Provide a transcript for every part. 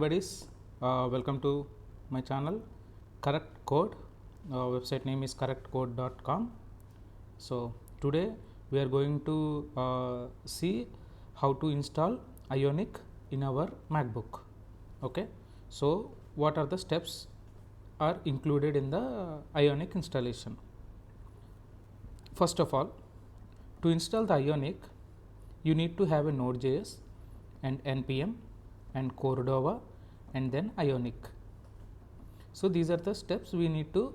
Buddies, welcome to my channel Correct Code. Website name is correctcode.com. So today we are going to see how to install Ionic in our MacBook. Okay, so what are the steps are included in the Ionic installation? First of all, to install the Ionic, you need to have a Node.js and npm and Cordova and then Ionic. So these are the steps we need to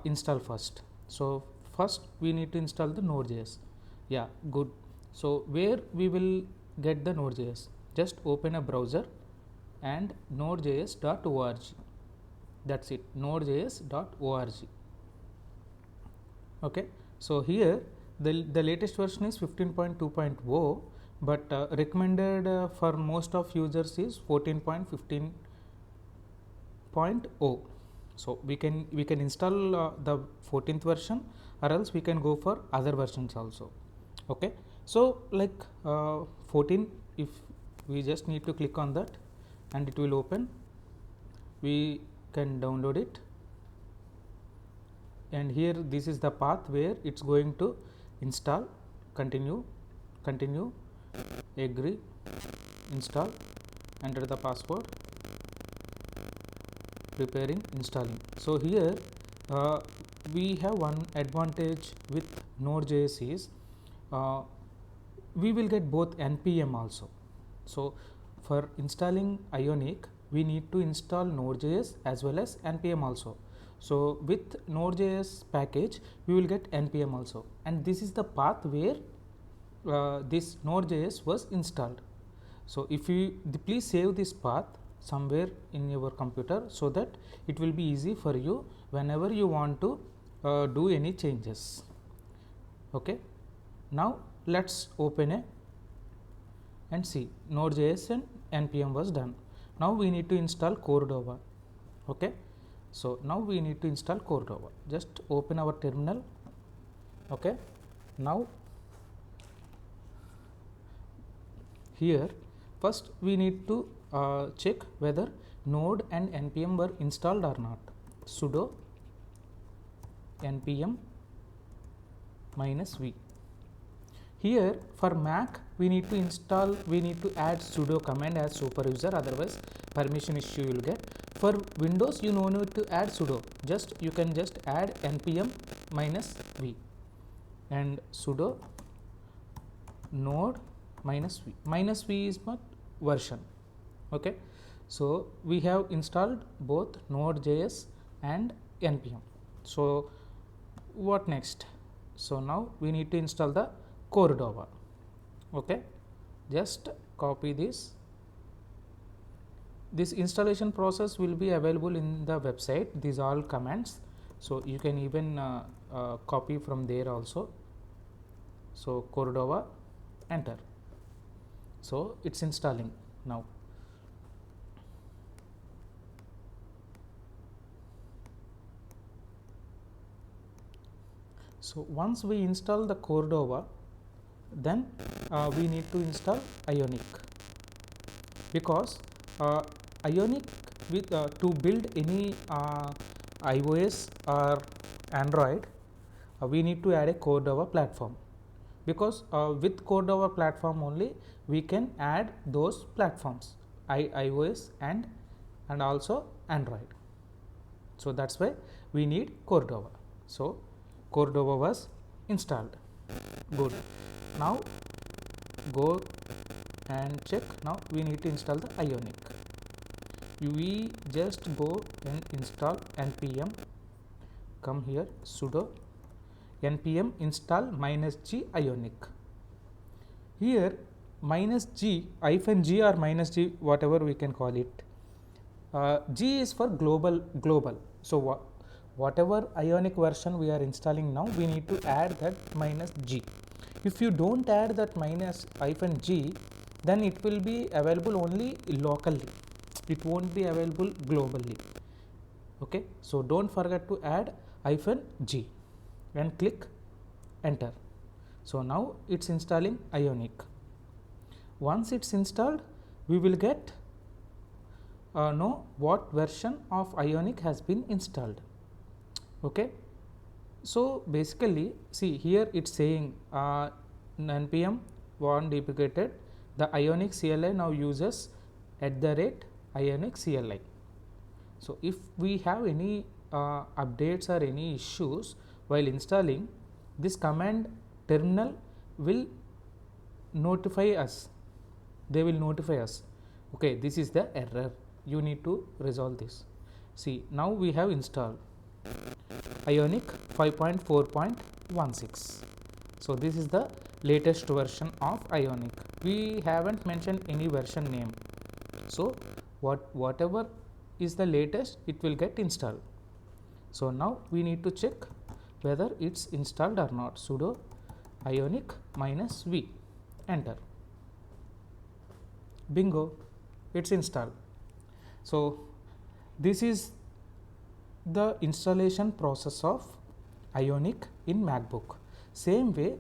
install first. So first we need to install the Node.js. Yeah, good. So where we will get the Node.js? Just open a browser and nodejs.org. That's it, nodejs.org. Okay, so here the latest version is 15.2.0, but recommended for most of users is 14.15.0. so we can install the 14th version, or else we can go for other versions also. Okay, so like 14, if we just need to click on that and it will open, we can download it, and here this is the path where it's going to install. Continue, agree, install, enter the password, preparing, installing. So here we have one advantage with Node.js is we will get both npm also. So for installing Ionic, we need to install Node.js as well as npm also. So with Node.js package, we will get npm also, and this is the path where this Node.js was installed. So if you please save this path somewhere in your computer, so that it will be easy for you whenever you want to do any changes. Okay, now let's open a and see Node.js and npm was done. Now we need to install Cordova. Okay, so now we need to install Cordova. Just open our terminal. Okay, now here first we need to check whether node and npm were installed or not. Sudo npm -v. Here for Mac we need to add sudo command as super user, otherwise permission issue you will get. For Windows you no need to add sudo, you can just add npm -v and sudo node -v. -v is not version. Okay, so we have installed both Node.js and npm. So what next? So now we need to install the Cordova. Okay, just copy this. This installation process will be available in the website, these all commands, so you can even copy from there also. So Cordova, enter. So it's installing now. So once we install the Cordova, then we need to install Ionic, because Ionic with to build any iOS or Android, we need to add a Cordova platform, because with Cordova platform only we can add those platforms, iOS and also Android. So that's why we need Cordova. So Cordova was installed. Good. Now go and check. Now we need to install the Ionic. We just go and install npm. Come here, sudo npm install -g Ionic. Here -g, -g or -g, whatever we can call it. G is for global. So whatever Ionic version we are installing now, we need to add that -g. If you don't add that -g, then it will be available only locally, it won't be available globally. Okay, so don't forget to add -g and click enter. So now it's installing Ionic. Once it's installed, we will get know what version of Ionic has been installed. Okay. So basically, see here it's saying npm one deprecated, the Ionic CLI now uses @Ionic CLI. So if we have any updates or any issues while installing, this command terminal will notify us. They will notify us. Okay, this is the error. You need to resolve this. See, now we have installed Ionic 5.4.16. So this is the latest version of Ionic. We haven't mentioned any version name. So whatever is the latest, it will get installed. So now we need to check whether it's installed or not. Sudo Ionic -v, enter. Bingo, it's installed. So this is the installation process of Ionic in MacBook. Same way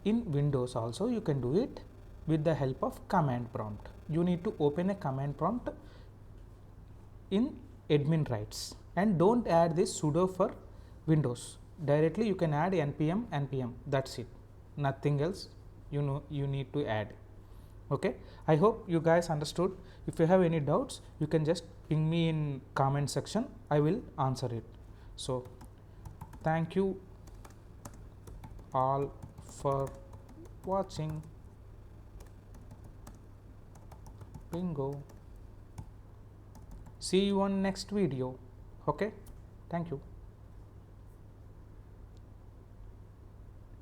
in Windows also you can do it with the help of command prompt. You need to open a command prompt in admin rights, and don't add this sudo for Windows. Directly you can add npm, that's it, nothing else you need to add. Okay, I hope you guys understood. If you have any doubts, you can just ping me in comment section, I will answer it. So thank you all for watching. Bingo, see you on next video. Okay, thank you.